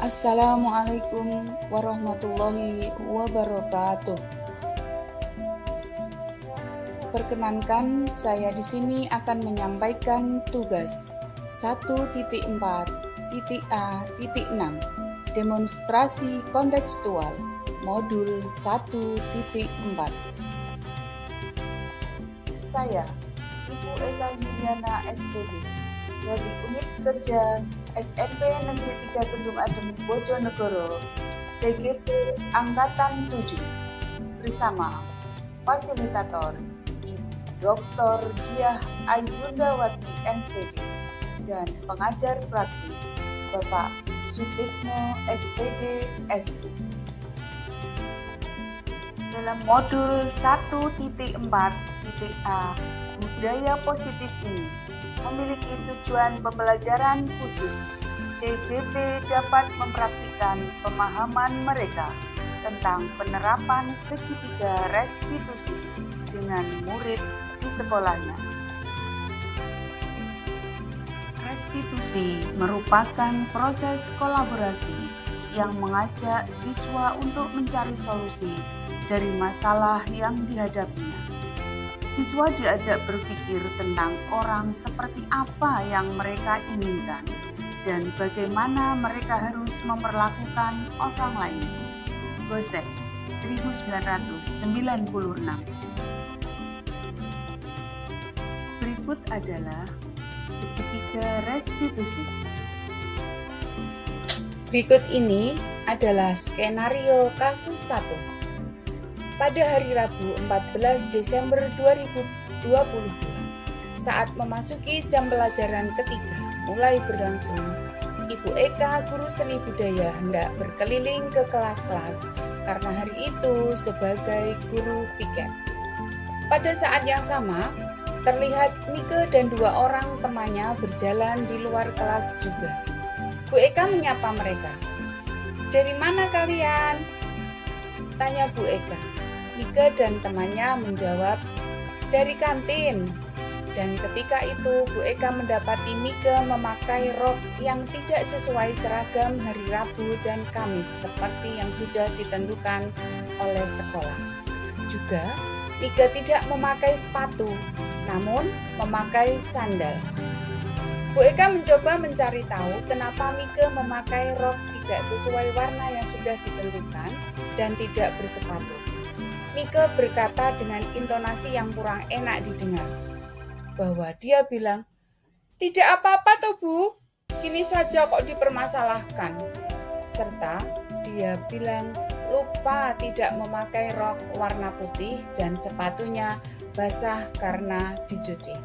Assalamualaikum warahmatullahi wabarakatuh. Perkenankan, saya di sini akan menyampaikan tugas 1.4.A.6 demonstrasi kontekstual modul 1.4. Saya, Ibu Eka Juliana SPD, dari Unit Kerja SMP Negeri 3 Gendung Adem Bojonegoro, CGP Angkatan 7, bersama fasilitator Ibu Dr. Diah Ayundawati MPD dan pengajar praktik Bapak Sutikno SPD SI. Dalam modul 1.4.A budaya positif ini memiliki tujuan pembelajaran khusus. CGP dapat mempraktikkan pemahaman mereka tentang penerapan segitiga restitusi dengan murid di sekolahnya. Restitusi merupakan proses kolaborasi yang mengajak siswa untuk mencari solusi dari masalah yang dihadapinya. Siswa diajak berpikir tentang orang seperti apa yang mereka inginkan dan bagaimana mereka harus memperlakukan orang lain. Gosek, 1996. Berikut adalah segitiga restitusi. Berikut ini adalah skenario kasus 1. Pada hari Rabu 14 Desember 2022, saat memasuki jam pelajaran ketiga mulai berlangsung, Ibu Eka, guru seni budaya, hendak berkeliling ke kelas-kelas karena hari itu sebagai guru piket. Pada saat yang sama, terlihat Mike dan 2 orang temannya berjalan di luar kelas juga. Bu Eka menyapa mereka. "Dari mana kalian?" tanya Bu Eka. Mike dan temannya menjawab, "Dari kantin." Dan ketika itu Bu Eka mendapati Mike memakai rok yang tidak sesuai seragam hari Rabu dan Kamis seperti yang sudah ditentukan oleh sekolah. Juga Mike tidak memakai sepatu, namun memakai sandal. Bu Eka mencoba mencari tahu kenapa Mike memakai rok tidak sesuai warna yang sudah ditentukan dan tidak bersepatu. Mike berkata dengan intonasi yang kurang enak didengar, bahwa dia bilang, "Tidak apa-apa toh Bu, gini saja kok dipermasalahkan." Serta dia bilang lupa tidak memakai rok warna putih dan sepatunya basah karena dicuci.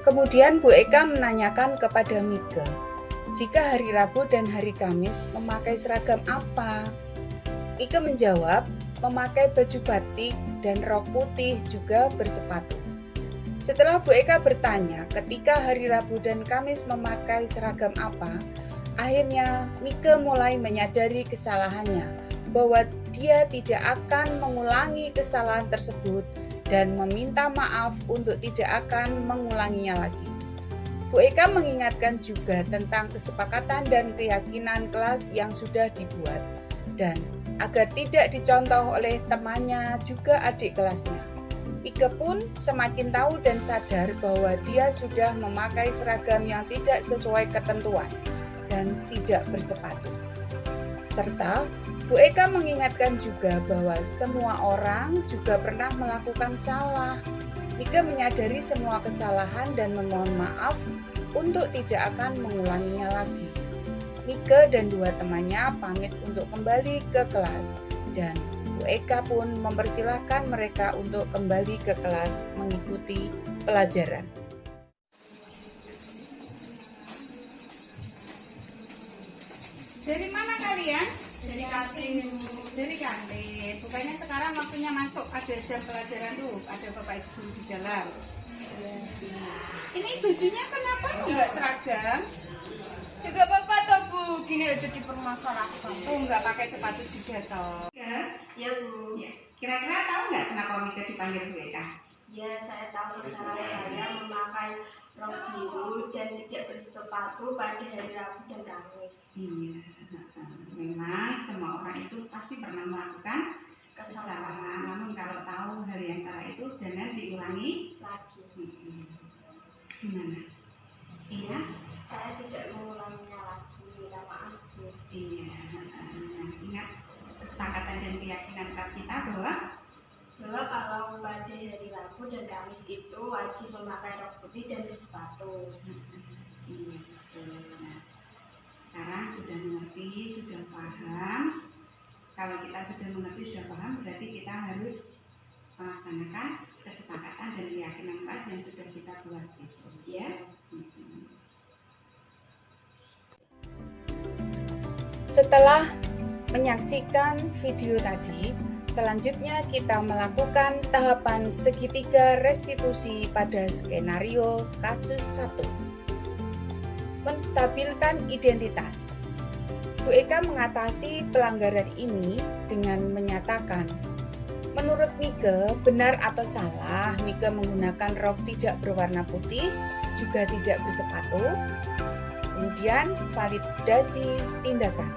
Kemudian Bu Eka menanyakan kepada Mike, jika hari Rabu dan hari Kamis memakai seragam apa? Mike menjawab, memakai baju batik dan rok putih juga bersepatu. Setelah Bu Eka bertanya ketika hari Rabu dan Kamis memakai seragam apa, akhirnya Mike mulai menyadari kesalahannya, bahwa dia tidak akan mengulangi kesalahan tersebut dan meminta maaf untuk tidak akan mengulanginya lagi. Bu Eka mengingatkan juga tentang kesepakatan dan keyakinan kelas yang sudah dibuat, dan agar tidak dicontoh oleh temannya juga adik kelasnya. Mike pun semakin tahu dan sadar bahwa dia sudah memakai seragam yang tidak sesuai ketentuan dan tidak bersepatu. Serta Bu Eka mengingatkan juga bahwa semua orang juga pernah melakukan salah. Mike menyadari semua kesalahan dan memohon maaf untuk tidak akan mengulanginya lagi. Mike dan 2 temannya pamit untuk kembali ke kelas dan Bu Eka pun mempersilahkan mereka untuk kembali ke kelas mengikuti pelajaran. Dari mana kalian? Dari kantin. Dari kantin. Bukannya sekarang waktunya masuk, ada jam pelajaran tuh, ada Bapak Ibu di dalam. Ini bajunya kenapa enggak seragam? Juga bapak toh Bu, gini aja dipermasalahkan. Oh, enggak pakai sepatu juga toh. Ya Bu. Ya. Kira-kira tahu nggak kenapa Mika dipanggil Bu Eka? Ya saya tahu salah saya memakai rok biru dan tidak bersepatu sepatu pada hari Rabu dan Kamis. Iya, memang semua orang itu pasti pernah melakukan kesalahan. Namun kalau tahu hal yang salah itu jangan diulangi Lagi. Gimana? Ingat? Saya tidak mengulanginya lagi. Minta maaf, Bu. Iya. Nah, ingat kesepakatan dan keyakinan kelas kita bahwa kalau pada hari Rabu dan Kamis itu wajib memakai rok putih dan bersepatu. iya, betul. Nah, sekarang sudah mengerti, sudah paham. Kalau kita sudah mengerti, sudah paham, berarti kita harus melaksanakan kesepakatan dan keyakinan kelas yang sudah kita buat itu, ya. Setelah menyaksikan video tadi, selanjutnya kita melakukan tahapan segitiga restitusi pada skenario kasus 1. Menstabilkan identitas. Bu Eka mengatasi pelanggaran ini dengan menyatakan, menurut Mike, benar atau salah Mike menggunakan rok tidak berwarna putih, juga tidak bersepatu. Kemudian validasi tindakan.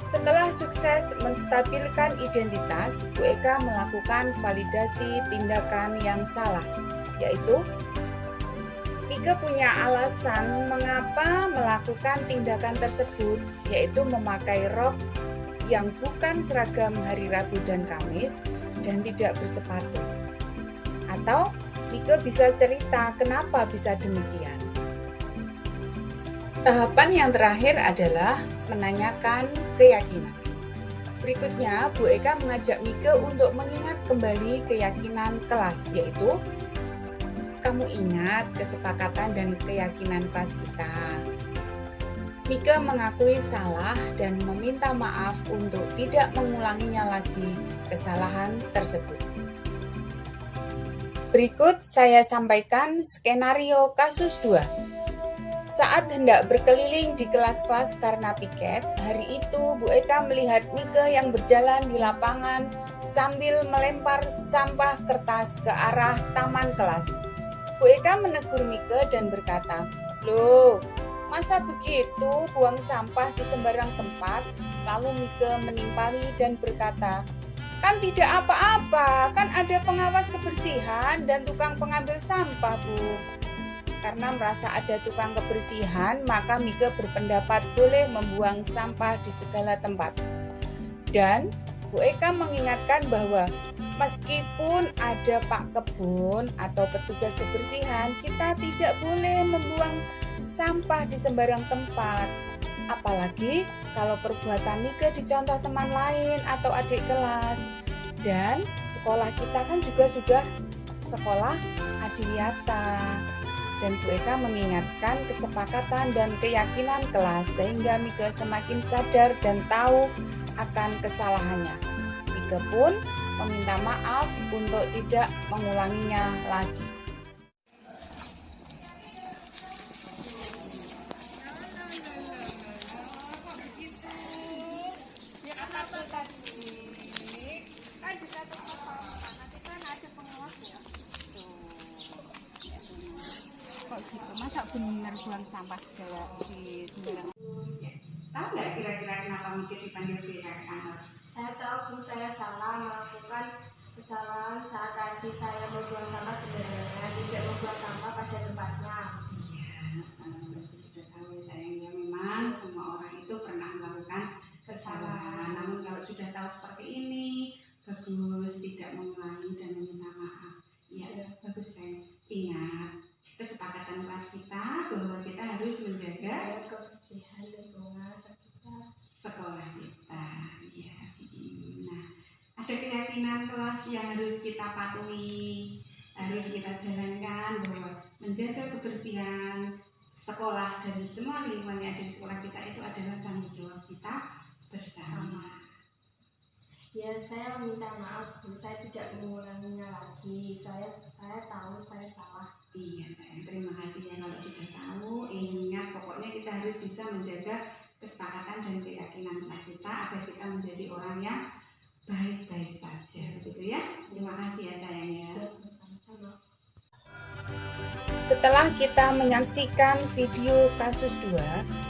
Setelah sukses menstabilkan identitas, Bu Eka melakukan validasi tindakan yang salah, yaitu Mike punya alasan mengapa melakukan tindakan tersebut, yaitu memakai rok yang bukan seragam hari Rabu dan Kamis dan tidak bersepatu. Atau Mike bisa cerita kenapa bisa demikian. Tahapan yang terakhir adalah menanyakan keyakinan. Berikutnya, Bu Eka mengajak Mike untuk mengingat kembali keyakinan kelas, yaitu kamu ingat kesepakatan dan keyakinan kelas kita. Mike mengakui salah dan meminta maaf untuk tidak mengulanginya lagi kesalahan tersebut. Berikut saya sampaikan skenario kasus 2. Saat hendak berkeliling di kelas-kelas karena piket, hari itu Bu Eka melihat Mike yang berjalan di lapangan sambil melempar sampah kertas ke arah taman kelas. Bu Eka menegur Mike dan berkata, "Loh, masa begitu buang sampah di sembarang tempat?" Lalu Mike menimpali dan berkata, "Kan tidak apa-apa, kan ada pengawas kebersihan dan tukang pengambil sampah, Bu." Karena merasa ada tukang kebersihan, maka Mike berpendapat boleh membuang sampah di segala tempat. Dan Bu Eka mengingatkan bahwa meskipun ada Pak Kebun atau petugas kebersihan, kita tidak boleh membuang sampah di sembarang tempat. Apalagi kalau perbuatan Mike dicontoh teman lain atau adik kelas. Dan sekolah kita kan juga sudah sekolah adiwiyata. Dan Bu Eka mengingatkan kesepakatan dan keyakinan kelas sehingga Mike semakin sadar dan tahu akan kesalahannya. Mike pun meminta maaf untuk tidak mengulanginya lagi. Kok gitu? Masa benar buang sampah segala di sembarang? Tahu nggak kira-kira kenapa Mike dipanggil Bu Eka ke kantor? Saya tahu, Bu, saya salah melakukan kesalahan saat tadi saya membuang sampah sebenarnya tidak membuang sampah pada tempatnya. Iya, sudah tahu sayangnya memang semua orang itu pernah melakukan kesalahan. Namun kalau sudah tahu seperti ini, bagus tidak mengulangi dan meminta maaf. Ya, bagus sayang. Ingat kesepakatan kelas kita bahwa kita harus menjaga kebersihan lingkungan sekitar sekolah kita. Ya. Nah, ada keyakinan kelas yang harus kita patuhi, harus kita jalankan bahwa menjaga kebersihan sekolah dan semua lingkungan yang ada di sekolah kita itu adalah tanggung jawab kita bersama. Ya, saya minta maaf, Bu, saya tidak mengulanginya lagi. Saya tahu saya salah. Iya, sayang. Terima kasih ya kalau sudah tahu. Ingat, pokoknya kita harus bisa menjaga kesepakatan dan keyakinan kelas kita agar kita menjadi orang yang baik-baik saja, begitu ya. Terima kasih ya sayang ya. Setelah kita menyaksikan video kasus 2,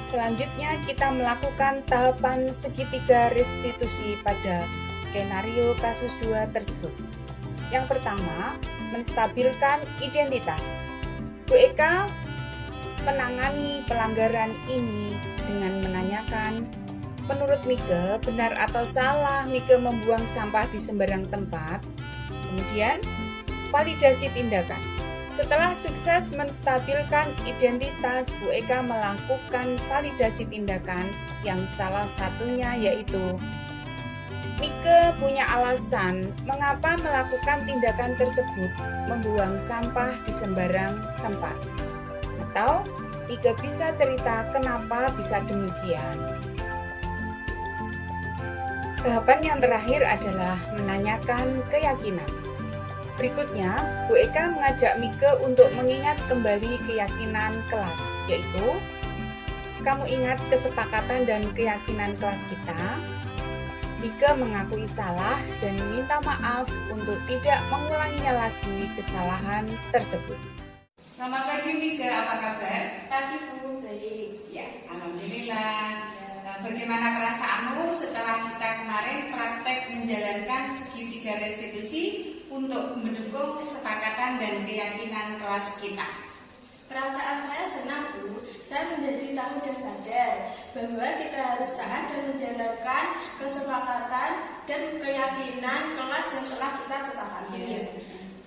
selanjutnya kita melakukan tahapan segitiga restitusi pada skenario kasus 2 tersebut. Yang pertama, menstabilkan identitas. Bu Eka menangani pelanggaran ini dengan menanyakan, menurut Mike, benar atau salah Mike membuang sampah di sembarang tempat? Kemudian, validasi tindakan. Setelah sukses menstabilkan identitas, Bu Eka melakukan validasi tindakan yang salah satunya yaitu Mike punya alasan mengapa melakukan tindakan tersebut, membuang sampah di sembarang tempat. Atau Mike bisa cerita kenapa bisa demikian. Tahapan yang terakhir adalah menanyakan keyakinan. Berikutnya, Bu Eka mengajak Mike untuk mengingat kembali keyakinan kelas, yaitu kamu ingat kesepakatan dan keyakinan kelas kita. Mike mengakui salah dan minta maaf untuk tidak mengulanginya lagi kesalahan tersebut. Selamat pagi Mike, apa kabar? Pagi Bu, baik. Ya, alhamdulillah. Bagaimana perasaanmu setelah kita kemarin praktek menjalankan segitiga restitusi untuk mendukung kesepakatan dan keyakinan kelas kita? Perasaan saya senang Bu, saya menjadi tahu dan sadar bahwa kita harus taat dan menjalankan kesepakatan dan keyakinan kelas yang telah kita sepakati.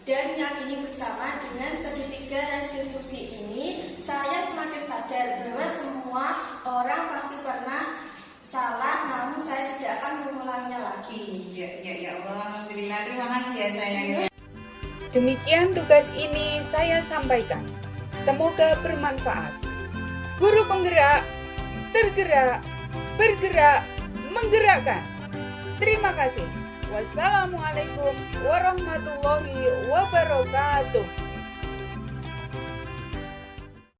Dan yakini bersama dengan segitiga restitusi ini, saya semakin sadar bahwa semua orang pasti pernah salah, namun saya tidak akan mengulanginya lagi. Ya Allah, alhamdulillah, terima kasih ya sayang. Demikian tugas ini saya sampaikan. Semoga bermanfaat. Guru penggerak, tergerak, bergerak, menggerakkan. Terima kasih. Wassalamualaikum warahmatullahi wabarakatuh.